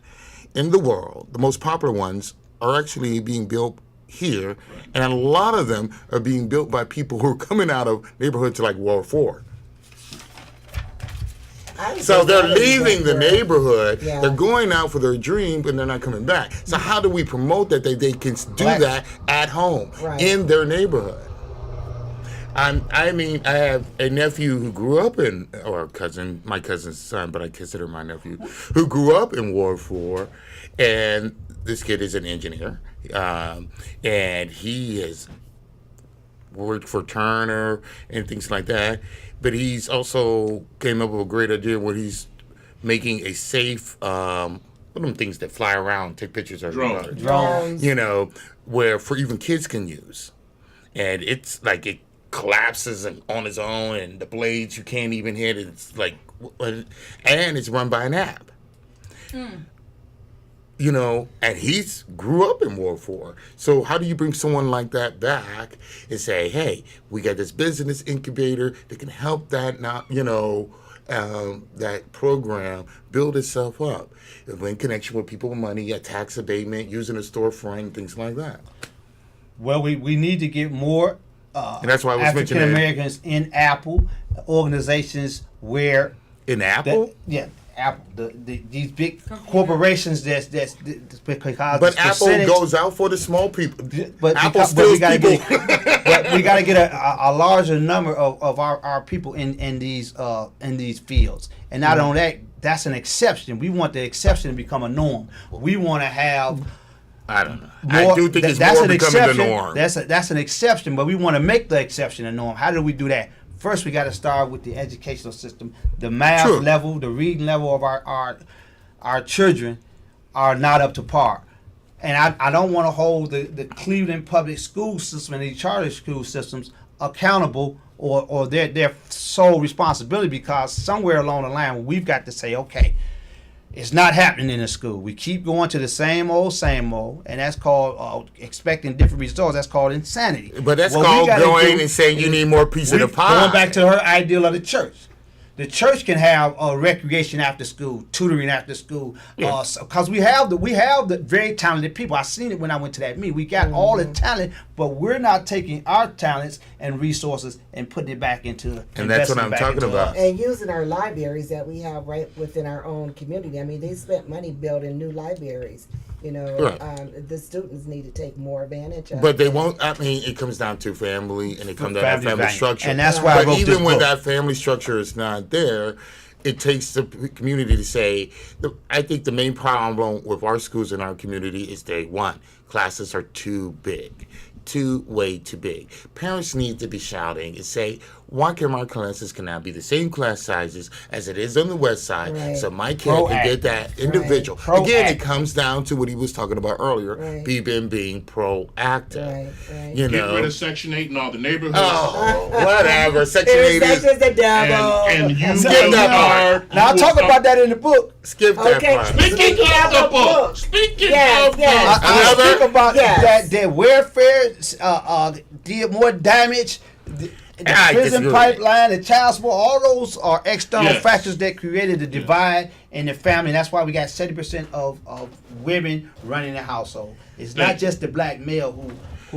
in the world, the most popular ones are actually being built here, and a lot of them are being built by people who are coming out of neighborhoods like World 4. So they're leaving the neighborhood. Yeah. They're going out for their dream, but they're not coming back. So how do we promote that they can do that at home in their neighborhood? I mean, I have a nephew who grew up in, or cousin, my cousin's son, but I consider my nephew, who grew up in Ward 4, and this kid is an engineer, and he has worked for Turner and things like that, but he's also came up with a great idea where he's making a safe, one of them things that fly around, take pictures of everybody. Drones. You know, where for even kids can use. And it's like it collapses on its own, and the blades you can't even hit. It's like, and it's run by an app. You know, and he's grew up in World 4. So how do you bring someone like that back and say, hey, we got this business incubator that can help that, not, you know, that program build itself up in connection with people with money, a tax abatement, using a storefront, things like that. Well, we need to get more And that's why I was African mentioning Americans in Apple organizations where in Apple. Apple, these big corporations that's because But Apple goes out for the small people. But Apple because, steals we gotta people. but we got to get a larger number of our people in these fields, and not only that, that's an exception. We want the exception to become a norm. We want to have. I don't know. I do think it's that's more an becoming the exception. norm. That's an exception, but we want to make the exception a norm. How do we do that? First, we got to start with the educational system. The math level, the reading level of our children are not up to par. And I don't want to hold the Cleveland public school system and the charter school systems accountable or their sole responsibility, because somewhere along the line we've got to say, okay, it's not happening in the school. We keep going to the same old, and that's called expecting different results. That's called insanity. But that's called going and saying you need more piece of the pie. Going back to her ideal of the church. The church can have recreation after school, tutoring after school, because we have the very talented people. I seen it when I went to that meeting. We got all the talent, but we're not taking our talents and resources and putting it back into. And that's what I'm talking about. And using our libraries that we have right within our own community. I mean, they spent money building new libraries. You know, the students need to take more advantage of. But they won't. I mean, it comes down to family, and it comes down to family structure. And that's why. But even when that family structure is not there, it takes the community to say. I think the main problem with our schools in our community is one, classes are too big. Way too big. Parents need to be shouting and say, why can my classes cannot be the same class sizes as it is on the west side, so my kid can get that individual. Again, it comes down to what he was talking about earlier, being proactive. You know, get rid of Section 8 in all the neighborhoods. Oh, whatever. Section 8 is the devil. And you skip that part. Now I'll talk about that in the book. Skip that part. Speaking of the book. Speaking of yes. I speak about that welfare did more damage. The prison pipeline, the child support, all those are external factors that created the divide in the family. That's why we got 70% of women running the household. It's not just the black male who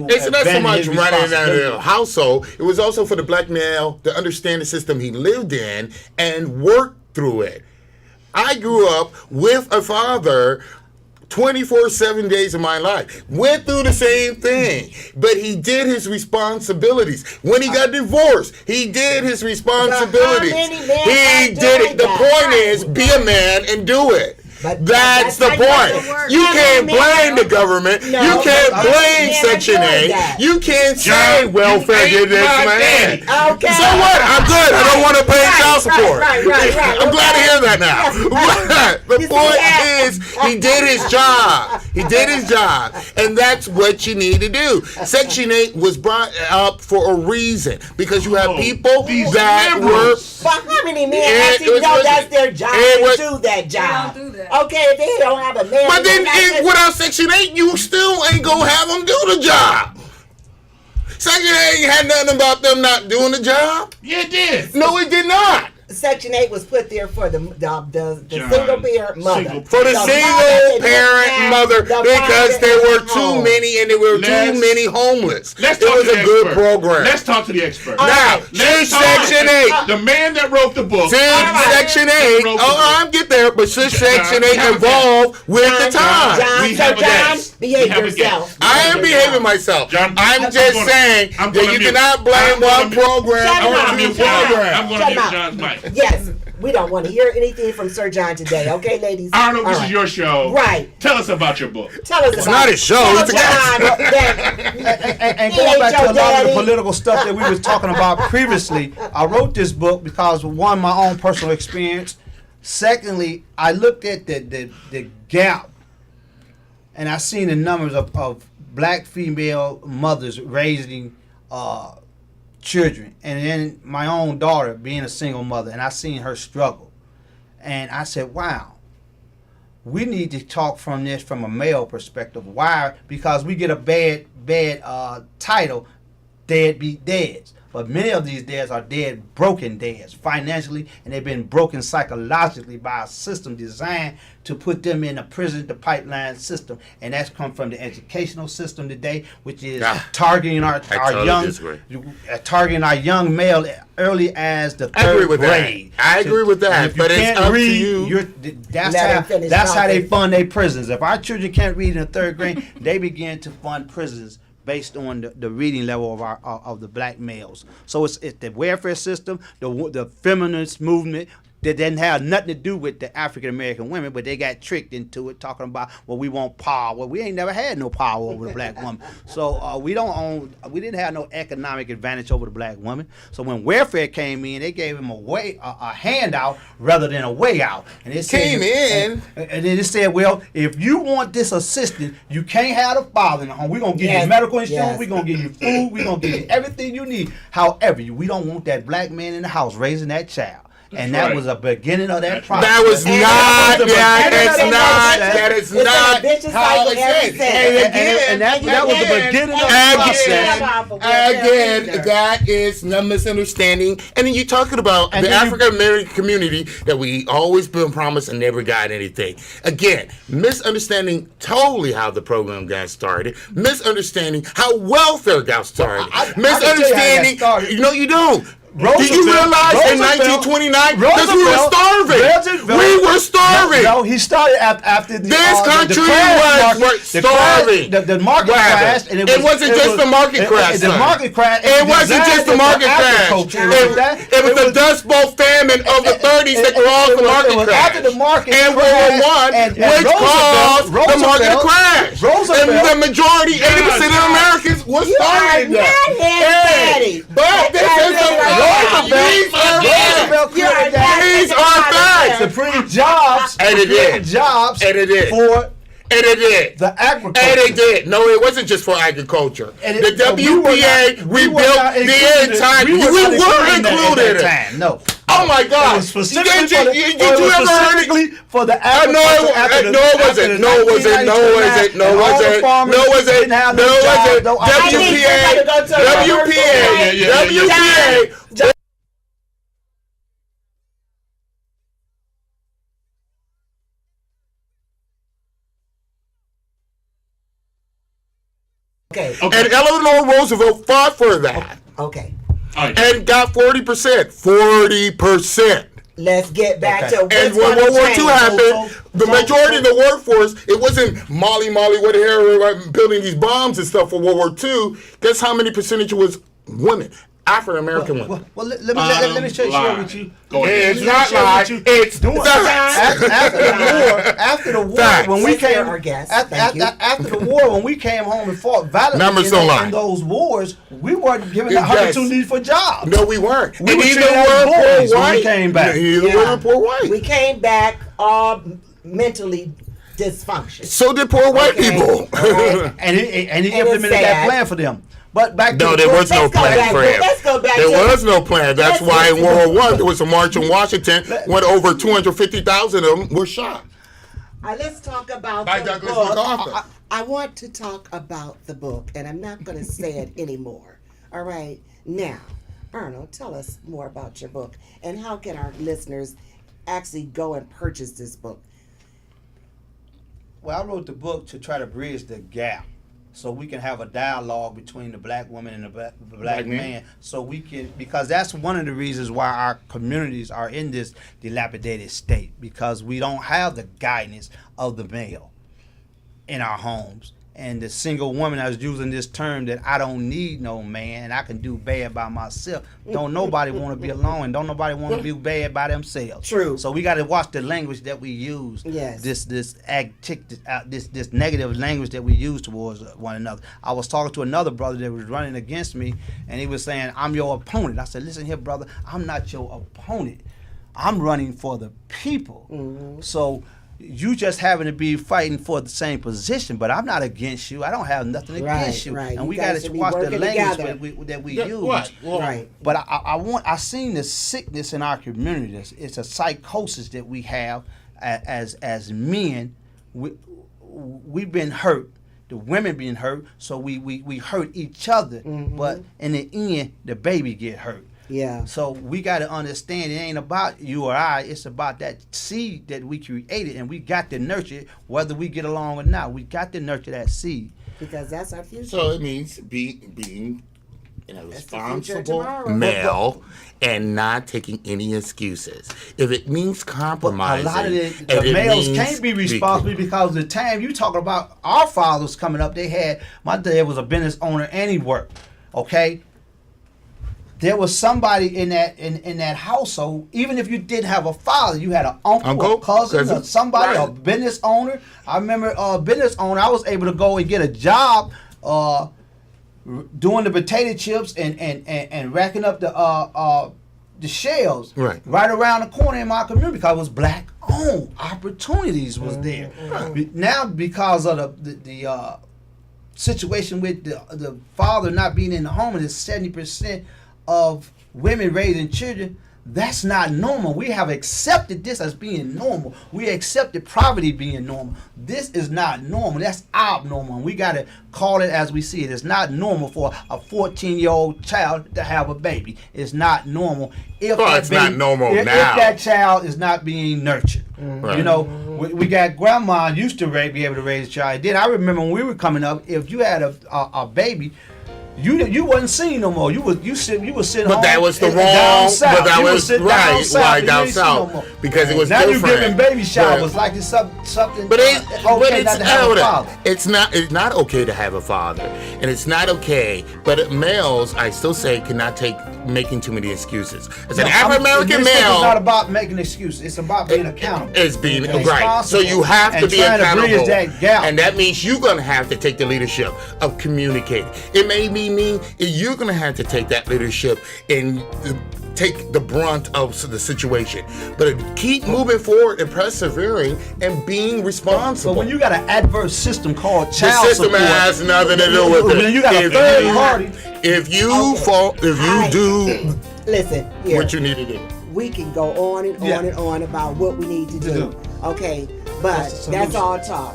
it's not so much running the household. It was also for the black male to understand the system he lived in and work through it. I grew up with a father 24/7 days of my life. Went through the same thing. But he did his responsibilities. When he got divorced, he did his responsibilities. He did it. The point is, be a man and do it. That's the point. You can't blame the government. You can't blame Section 8. You can't say welfare did this man. Okay. So what? I'm good. I don't want to pay child support. I'm glad to hear that now. The point is, he did his job. He did his job. And that's what you need to do. Section 8 was brought up for a reason. Because you have people that were... But how many men actually know that's their job to do that job? They don't do that. Okay, if they don't have a man. But then without Section 8, you still ain't gonna have them do the job. Section 8 had nothing about them not doing the job. Yeah, it did. No, it did not. Section 8 was put there for the John, single parent mother. For the single parent mother, because there were too many and there were too many homeless. Let's It talk was to the a good expert. program. Let's talk to the expert. Now, Let's since talk- Section 8. The man that wrote the book. Since Section 8, I'll get there, but since Section 8 evolved with the time. We have a guest. We behave have a yourself. I am behaving myself. John, I'm just saying I'm that gonna you mute. cannot blame I'm gonna one mute. program Shut or up. two I'm programs. going to Shut mute up. John's mic. Yes, we don't want to hear anything from Sir John today, okay, ladies? Arnold, All this right. is your show. Right. Tell us about your book. Tell us It's about not a show, Tell it's a John guest. that And He going ain't back to your a lot of the daddy. political stuff that we was talking about previously, I wrote this book because one, my own personal experience. Secondly, I looked at the gap, and I seen the numbers of black female mothers raising children, and then my own daughter being a single mother, and I seen her struggle, and I said, wow. We need to talk from this from a male perspective. Why? Because we get a bad title, deadbeat dads. But many of these dads are dead, broken dads financially, and they've been broken psychologically by a system designed to put them in a prison to pipeline system. And that's come from the educational system today, which is targeting our young male early as the third grade. I agree with that. And if you But it's can't up read, to you. That's how they fund their prisons. If our children can't read in the third grade, they begin to fund prisons based on the reading level of the black males. So it's the welfare system, the feminist movement. That didn't have nothing to do with the African American women, but they got tricked into it, talking about, well, we want power. Well, we ain't never had no power over the black woman. So we didn't have no economic advantage over the black woman. So when welfare came in, they gave him a handout rather than a way out. And it Came in. And then it said, well, if you want this assistance, you can't have a father in the home. We're going to give you medical insurance. We're going to give you food. We're going to give you everything you need. However, we don't want that black man in the house raising that child. And that was the beginning of that process. That is not how it's said. And that was the beginning of the process. Again, that is a misunderstanding. And then you're talking about the African American community that we always been promised and never got anything. Again, misunderstanding totally how the program got started. Misunderstanding how welfare got started. Misunderstanding. No, you don't. Did you realize in 1929 because we were starving? We were starving. No, he started after this country was starving. The market crashed, and it wasn't just the market crash. The market crash. It wasn't just the market crash. It was the Dust Bowl famine of the 30s that caused the market crash. After the market and World War I, which caused the market to crash. And the majority, 80% of Americans, were starving. But this is the these are facts. To bring jobs. And it did. Jobs. And it did. And it did. The agriculture. And it did. No, it wasn't just for agriculture. The WPA rebuilt the entire. We were included in it. No. Oh my God! Did you ever heard it? For the No, it wasn't. No, it wasn't. No, it wasn't. No, it wasn't. No, it wasn't. No, it wasn't. WPA. Okay. And Eleanor Roosevelt fought for that. Okay. And got 40%. 40%. Let's get back to what's and when World War II happened, the majority of the workforce, it wasn't Molly with her building these bombs and stuff for World War II. Guess how many percentage was women? African American women. Well, let me share with you. It's not lie. It's after the war, when we came after the war, when we came home and fought valiantly in those wars, we weren't given the opportunity for jobs. No, we weren't. We were treated as boys when we came back. We were poor white. We came back all mentally dysfunctional. So did poor white people. Right. and he implemented that plan for them. But back to there was no plan for him. There was no plan. That's why in World War I there was a march in Washington when over 250,000 of them were shot. Let's talk about by the Douglas book. MacArthur. I want to talk about the book, and I'm not going to say it anymore. All right. Now, Arnold, tell us more about your book and how can our listeners actually go and purchase this book? Well, I wrote the book to try to bridge the gap so we can have a dialogue between the black woman and the black man. So we can, because that's one of the reasons why our communities are in this dilapidated state, because we don't have the guidance of the male in our homes. And the single woman I was using this term that I don't need no man, I can do bad by myself. Don't nobody want to be alone, and don't nobody want to be bad by themselves. True. So we got to watch the language that we use. Yes. This negative language that we use towards one another. I was talking to another brother that was running against me, and he was saying, "I'm your opponent." I said, "Listen here, brother, I'm not your opponent. I'm running for the people." Mm-hmm. So you just happen to be fighting for the same position, but I'm not against you. I don't have nothing against you. Right. And You we guys got should to be watch the working language that we use. What? Well, Right. But I seen the sickness in our community. It's a psychosis that we have as men. We've been hurt. The women being hurt, so we hurt each other. Mm-hmm. But in the end, the baby get hurt. Yeah. So we got to understand it ain't about you or I. It's about that seed that we created, and we got to nurture it, whether we get along or not. We got to nurture that seed. Because that's our future. So it means being a That's the future responsible tomorrow. male and not taking any excuses. If it means But compromising, a lot of the if it males means can't be responsible because the time you talking about our fathers coming up, they had, my dad was a business owner and he worked, okay? There was somebody in that household, even if you didn't have a father, you had an uncle, a cousin, or somebody, right. a business owner. I remember a business owner, I was able to go and get a job doing the potato chips and racking up the shells Right. around the corner in my community because it was black owned. Opportunities was there. Now because of the situation with the father not being in the home, and it's 70% of women raising children, that's not normal. We have accepted this as being normal. We accepted poverty being normal. This is not normal. That's abnormal. And we got to call it as we see it. It's not normal for a 14-year-old child to have a baby. It's not normal. It's not normal if now. that child is not being nurtured. Right. You know, we got grandma used to be able to raise a child. Then I remember when we were coming up, if you had a baby, you wasn't seen no more. You was sitting But home. that was the down wrong. south. But that You was sitting right. Why and you down ain't seen no south? more. Because it was Now different. you giving baby showers Yeah. like it's something. But okay it's not to have a elder. father. It's not okay to have a father, and it's not okay. But males, I still say, cannot take making too many excuses. As an African American It's not male, about making excuses. It's about being accountable. it's being Okay. right. So you have to And be trying to accountable, bridge that gap. and that means you're gonna have to take the leadership of communicating. It may mean you're gonna have to take that leadership and take the brunt of the situation, but keep moving forward and persevering and being responsible. So when you got an adverse system called The child system support, has nothing to do with it. when you got a third party, If you Okay. fall, if you I- do Listen, here. what you need to do, We can go on and on Yeah. and on about what we need to do. do. Okay, but That's the that's solution. all talk.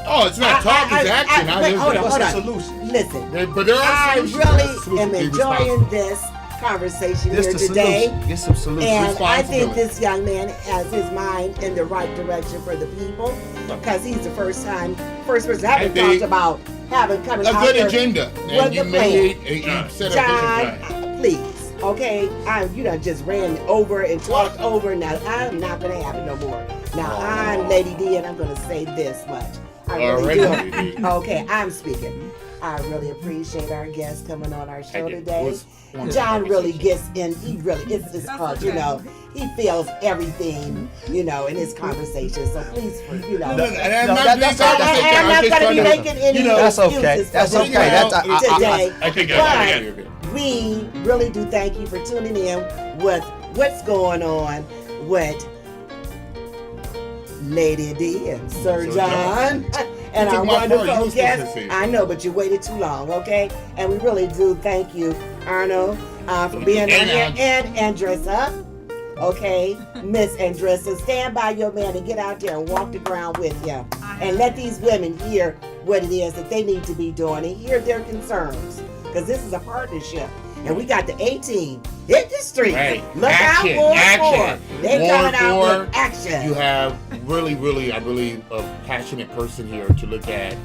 oh, it's not talk, it's action. wait, hold on, what's hold the on. solution? Listen, But there are I solutions. really Solutions am to be enjoying responsible. this conversation This here the today. solution. Get some solutions. And I think Responsibility. this young man has his mind in the right direction for the people because he's the first person I haven't I think talked about coming A out good there agenda, with and you the made plan. you set a vision plan. John, please, okay? You done just ran over and talked over. Now I'm not gonna have it no more. Now I'm Lady D, and I'm gonna say this much. I really Already, do. Lady D. Okay, I'm speaking. I really appreciate our guest coming on our show did. It today. was wonderful John really conversation. gets in. He really it's hard, you know. He feels everything, you know, in his conversation. So please, you know. No, and I'm No, not that- being that's- sarcastic, And I'm just not going to trying be making any you know, That's okay. excuses for That's this okay. That's- today. I think But we really do thank you for tuning in with what's going on with Lady D and Sir John and You our took my part. You wonderful was supposed to guests. say it. I know, but you waited too long, okay? And we really do thank you, Arnold, for being on And here, and Andressa. Okay, Miss Andressa, stand by your man and get out there and walk the ground with him. And let these women hear what it is that they need to be doing and hear their concerns. because this is a partnership. And we got the A-team. Hit the street. Right. Look Action, out for action. it. They coming out War with action. You have really, really, I believe, a passionate person here to look at